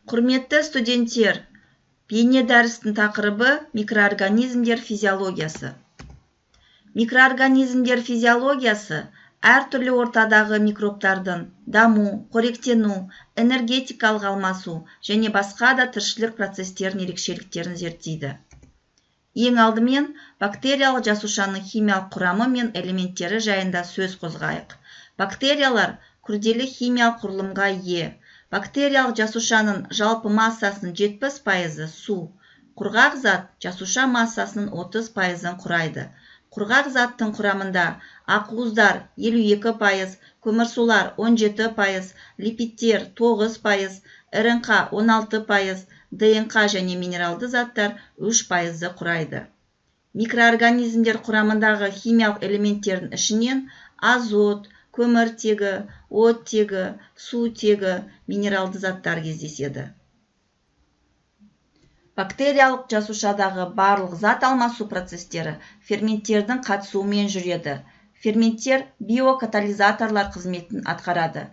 Құрметті студенттер, бейне дәрістің тақырыбы микроорганизмдер физиологиясы. Микроорганизмдер физиологиясы әртүрлі ортадағы микробтардың даму, қоректену, энергетикалық алмасу және басқа да тіршілік процестерінің ерекшеліктерін зерттейді. Ең алдымен бактериялық жасушаның химиялық құрамы мен элементтері жайында сөз қозғайық. Бактериялар күрделі химиялық құрылымға ие. Бактериялық жасушаның жалпы массасының 70% су, құрғақ зат жасуша массасының 30%-ын құрайды. Құрғақ заттың құрамында ақуыздар 52%, көмірсулар 17%, липидтер 9%, РНК 16%, ДНК және минералды заттар 3%-ды құрайды. Микроорганизмдер құрамындағы химиялық элементтердің ішінен азот, көміртегі, оттегі, сутегі, минералды заттар кездеседі. Бактериялық жасушадағы барлық зат алмасу процестері ферменттердің қатысуымен жүреді. Ферменттер биокатализаторлар қызметін атқарады.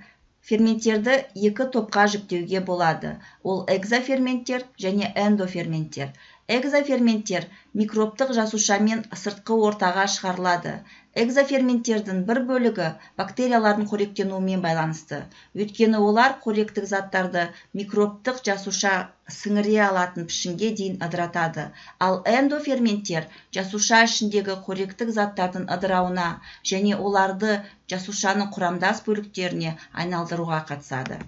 Ферменттерді екі топқа жіктеуге болады. Ол экзоферменттер және эндоферменттер. Экзоферменттер микробтық жасушамен сыртқы ортаға шығарылады. Экзоферменттердің бір бөлігі бактериялардың қоректенуімен байланысты. Өйткені олар қоректік заттарды микробтық жасуша сіңіре алатын пішінге дейін ыдыратады. Ал эндоферменттер жасуша ішіндегі қоректік заттардың ыдырауына және оларды жасушаның құрамдас бөліктеріне айналдыруға қатысады.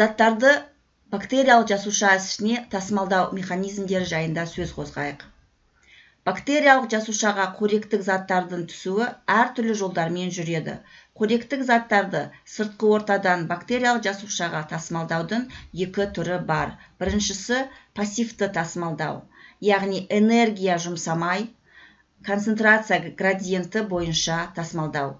Заттарды бактериялық жасуша ішіне тасымалдау механизмдері жайында сөз қозғайық. Бактериялық жасушаға қоректік заттардың түсуі әртүрлі жолдармен жүреді. Қоректік заттарды сыртқы ортадан бактериялық жасушаға тасымалдаудың екі түрі бар. Біріншісі пассивті тасымалдау, яғни энергия жұмсамай, концентрация градиенті бойынша тасымалдау.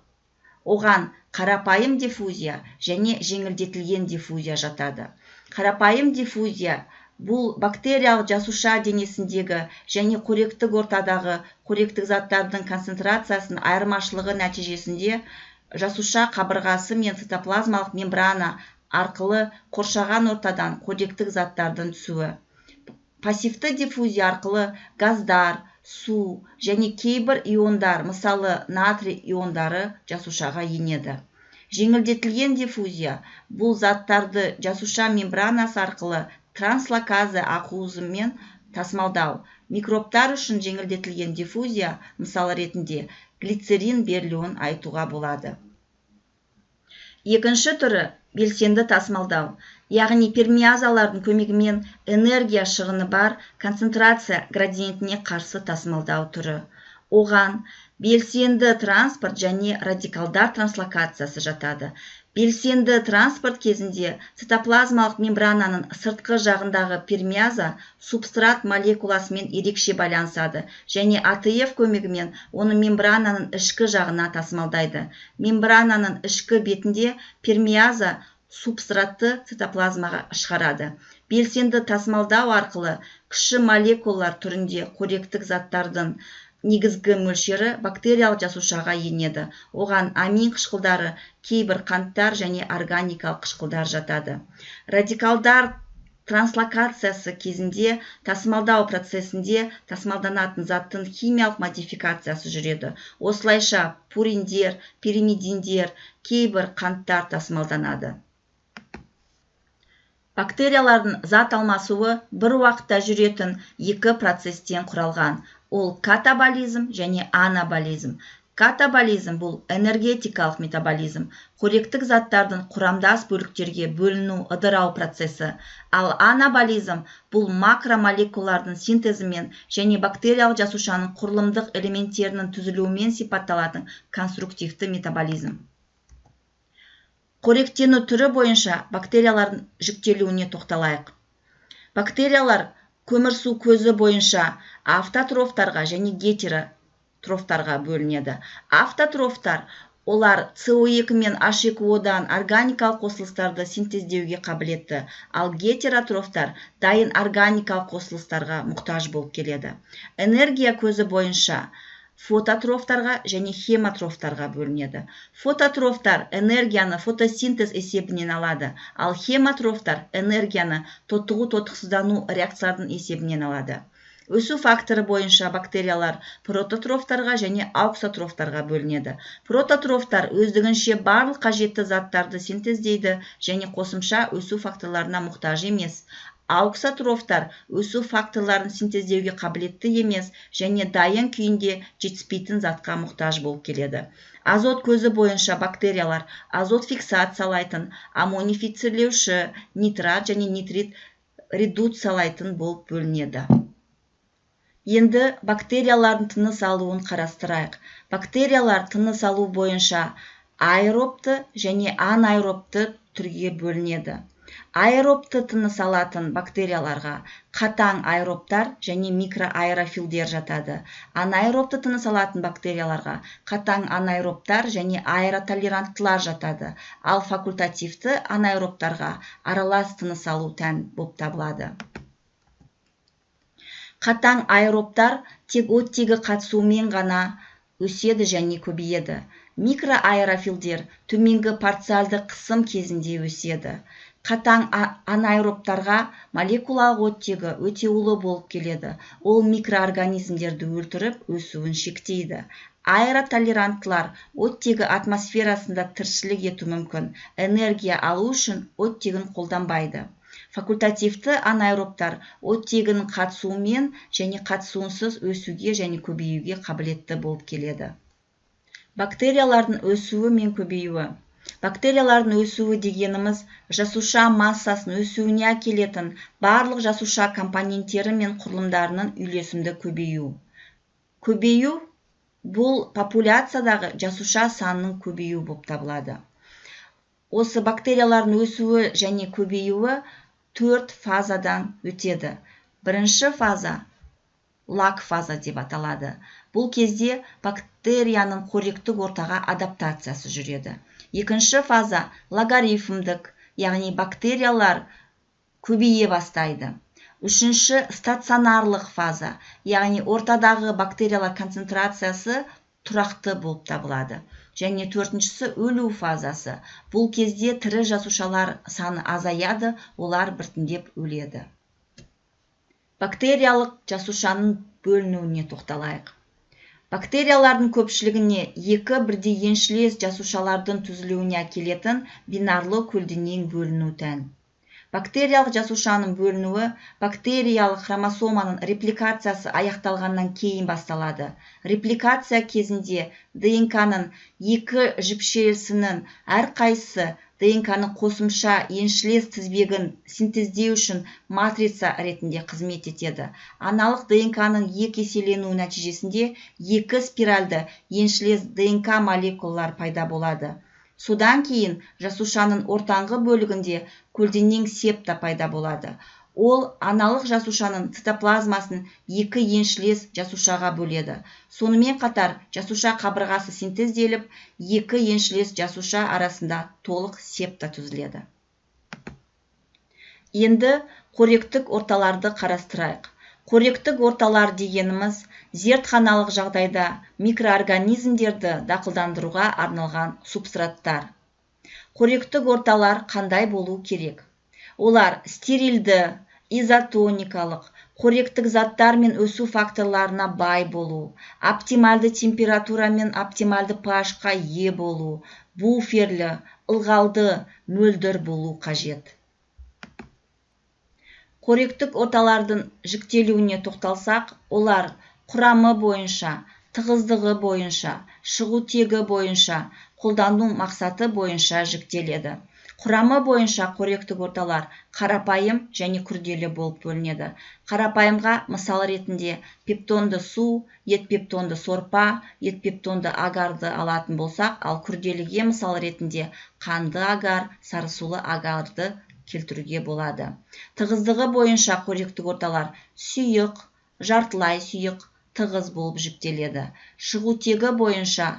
Оған қарапайым диффузия және жеңілдетілген диффузия жатады. Қарапайым диффузия бұл бактериялық жасуша денесіндегі және қоректік ортадағы қоректік заттардың концентрациясының айырмашылығы нәтижесінде жасуша қабырғасы мен цитоплазмалық мембрана арқылы қоршаған ортадан қоректік заттардың түсуі. Пассивті диффузия арқылы газдар, су және кейбір иондар, мысалы натрий иондары жасушаға енеді. Жеңілдетілген диффузия бұл заттарды жасуша мембранасы арқылы транслоказа ақуызымен тасымалдау. Микробтар үшін жеңілдетілген диффузия мысалы ретінде глицерин берілуін айтуға болады. Екінші түрі белсенді тасымалдау, яғни пермиазалардың көмегімен энергия шығыны бар концентрация градиентіне қарсы тасымалдау түрі. Оған белсенді транспорт және радикалдар транслокациясы жатады. Белсенді транспорт кезінде цитоплазмалық мембрананың сыртқы жағындағы пермиаза субстрат молекуласымен ерекше байланысады және АТФ көмегімен оны мембрананың ішкі жағына тасымалдайды. Мембрананың ішкі бетінде пермиаза субстратты цитоплазмаға шығарады. Белсенді тасымалдау арқылы кіші молекулалар түрінде қоректік заттардың негізгі мөлшері бактериялық жасушаға енеді. Оған амин қышқылдары, кейбір қанттар және органикалық қышқылдар жатады. Радикалдар транслокациясы кезінде тасымалдау процесінде тасымалданатын заттың химиялық модификациясы жүреді. Осылайша пуриндер, пиримидиндер, кейбір қанттар тасымалданады. Бактериялардың зат алмасуы бір уақытта жүретін екі процестен құралған. Ол катаболизм және анаболизм. Катаболизм бұл энергетикалық метаболизм, қоректік заттардың құрамдас бөліктерге бөліну ыдырау процесі. Ал анаболизм бұл макромолекулалардың синтезімен және бактериялық жасушаның құрылымдық элементтерінің түзілуімен сипатталатын конструктивті метаболизм. Қоректену түрі бойынша бактериялардың жіктелуіне тоқталайық. Бактериялар көмірсу көзі бойынша автотрофтарға және гетеротрофтарға бөлінеді. Автотрофтар олар СО2 мен H2O-дан органикалық қосылыстарды синтездеуге қабілетті, ал гетеротрофтар дайын органикалық қосылыстарға мұқтаж болып келеді. Энергия көзі бойынша фототрофтарға және хемотрофтарға бөлінеді. Фототрофтар энергияны фотосинтез есебінен алады, ал хемотрофтар энергияны тотығу-тотықсыздану реакциялардың есебінен алады. Өсу факторы бойынша бактериялар прототрофтарға және ауксотрофтарға бөлінеді. Прототрофтар өздігінше барлық қажетті заттарды синтездейді және қосымша өсу факторларына мұқтаж емес. Ауксотрофтар өсу факторларын синтездеуге қабілетті емес және дайын күйінде жетіспейтін затқа мұқтаж болып келеді. Азот көзі бойынша бактериялар азот фиксациялайтын, аммонифицирлеуші, нитрат және нитрит редуциялайтын болып бөлінеді. Енді бактериялардың тыныс алуын қарастырайық. Бактериялар тыныс алу бойынша аэробты және анаэробты түрге бөлінеді. Аэробты тыныс алатын бактерияларға қатаң аэробтар және микроаэрофилдер жатады. Анаэробты тыныс алатын бактерияларға қатаң анаэробтар және аэротолеранттылар жатады. Ал факультативті анаэробтарға аралас тыныс алу тән болып табылады. Қатаң аэробтар тек оттегі қатысуымен ғана өседі және көбейеді. Микроаэрофилдер төменгі парциалды қысым кезінде өседі. Қатаң анаэробтарға молекулалық оттегі өте улы болып келеді. Ол микроорганизмдерді өлтіріп, өсуін шектейді. Аэротолеранттылар оттегі атмосферасында тіршілік ету мүмкін. Энергия алу үшін оттегін қолданбайды. Факультативті анаэробтар оттегінің қатысуымен және қатысуынсыз өсуге және көбеюге қабілетті болып келеді. Бактериялардың өсуі мен көбеюі. Бактериялардың өсуі дегеніміз жасуша массасын өсуіне әкелетін барлық жасуша компоненттері мен құрылымдарының үйлесімді көбею. Көбею бұл популяциядағы жасуша санының көбеюі болып табылады. Осы бактериялардың өсуі және көбеюі 4 фазадан өтеді. Бірінші фаза лаг фаза деп аталады. Бұл кезде бактерияның қоректік ортаға адаптациясы жүреді. Екінші фаза логарифмдік, яғни бактериялар көбейе бастайды. Үшінші стационарлық фаза, яғни ортадағы бактериялар концентрациясы тұрақты болып табылады. Және төртіншісі өлу фазасы. Бұл кезде тірі жасушалар саны азаяды, олар біртіндеп өледі. Бактериялық жасушаның бөлінуіне тоқталайық. Бактериялардың көпшілігіне екі бірдей еншілес жасушалардың түзілуіне әкелетін бинарлы көлденең бөліну тән. Бактериялық жасушаның бөлінуі бактериялық хромосоманың репликациясы аяқталғаннан кейін басталады. Репликация кезінде ДНК-ның екі жіпшелісінің әрқайсысы ДНК-ның қосымша еншілес тізбегін синтездеу үшін матрица ретінде қызмет етеді. Аналық ДНК-ның екі еселенуі нәтижесінде екі спиральды еншілес ДНК молекулалар пайда болады. Содан кейін жасушаның ортаңғы бөлігінде көлденең септа пайда болады. Ол аналық жасушаның цитоплазмасын екі еншілес жасушаға бөледі. Сонымен қатар жасуша қабырғасы синтезделіп, екі еншілес жасуша арасында толық септа түзіледі. Енді қоректік орталарды қарастырайық. Қоректік орталар дегеніміз зертханалық жағдайда микроорганизмдерді дақылдандыруға арналған субстраттар. Қоректік орталар қандай болу керек? Олар стерилді, изотоникалық, қоректік заттар мен өсу факторларына бай болу, оптималды температура мен оптималды pH-қа ие болу, буферлі, ылғалды, мөлдір болу қажет. Қоректік орталардың жіктелуіне тоқталсақ, олар құрамы бойынша, тығыздығы бойынша, шығу тегі бойынша, қолдану мақсаты бойынша жіктеледі. Құрамы бойынша қоректік орталар қарапайым және күрделі болып бөлінеді. Қарапайымға мысал ретінде пептонды су, етпептонды сорпа, етпептонды агарды алатын болсақ, ал күрделіге мысал ретінде қанды агар, сарысулы агарды келтіруге болады. Тығыздығы бойынша қоректік орталар сұйық, жартылай сұйық, тығыз болып жіктеледі. Шығу тегі бойынша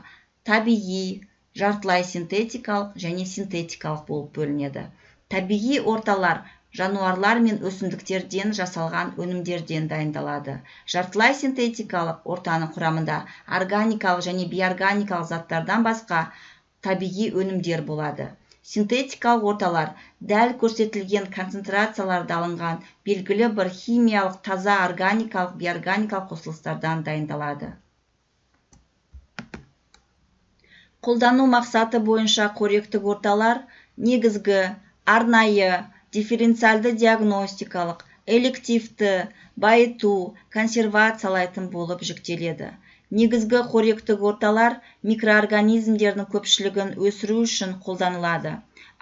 табиғи, жартылай синтетикалық және синтетикалық болып бөлінеді. Табиғи орталар жануарлар мен өсімдіктерден жасалған өнімдерден дайындалады. Жартылай синтетикалық ортаның құрамында органикалық және бейорганикалық заттардан басқа табиғи өнімдер болады. Синтетикалық орталар дәл көрсетілген концентрацияларда алынған белгілі бір химиялық таза органикалық, бейорганикалық қосылыстардан дайындалады. Қолдану мақсаты бойынша қоректік орталар негізгі, арнайы, дифференциалды диагностикалық, элективті, байыту, консервациялайтын болып жіктеледі. Негізгі қоректік орталар микроорганизмдердің көпшілігін өсіру үшін қолданылады.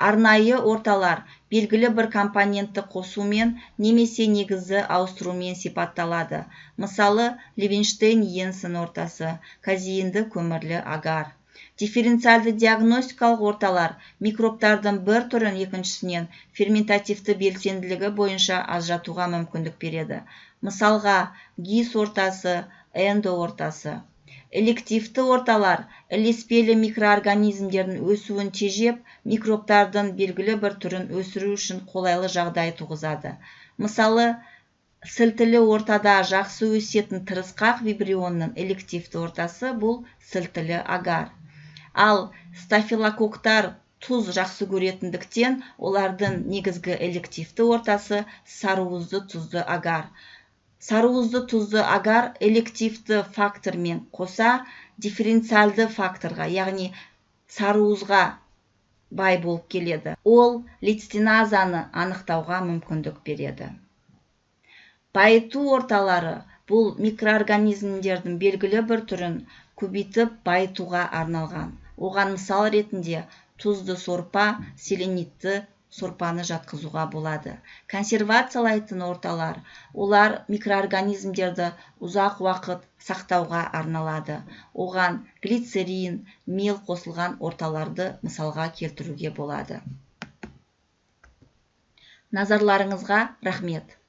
Арнайы орталар белгілі бір компонентті қосумен немесе негізі ауыстырумен сипатталады. Мысалы, Левенштейн-Йенсен ортасы, казеинді көмірлі агар. Дифференциалды диагностикалық орталар микробтардың бір түрін екіншісінен ферментативті белсенділігі бойынша ажыратуға мүмкіндік береді. Мысалға, ГИС ортасы, эндо ортасы. Элективті орталар ілеспелі микроорганизмдердің өсуін тежеп, микробтардың белгілі бір түрін өсіру үшін қолайлы жағдай туғызады. Мысалы, сілтілі ортада жақсы өсетін тырысқақ вибрионның элективті ортасы бұл сілтілі агар. Ал стафилококктар тұз жақсы көретіндіктен олардың негізгі элективті ортасы сарыуызды тұзды агар. Сарыуызды тұзды агар элективті фактормен қоса дифференциалды факторға, яғни сарыуызға бай болып келеді. Ол лецитиназаны анықтауға мүмкіндік береді. Байыту орталары бұл микроорганизмдердің белгілі бір түрін көбейтіп байытуға арналған. Оған мысал ретінде тұзды сорпа, селенитті сорпаны жатқызуға болады. Консервациялайтын орталар, олар микроорганизмдерді ұзақ уақыт сақтауға арналады. Оған глицерин, мел қосылған орталарды мысалға келтіруге болады. Назарларыңызға рахмет.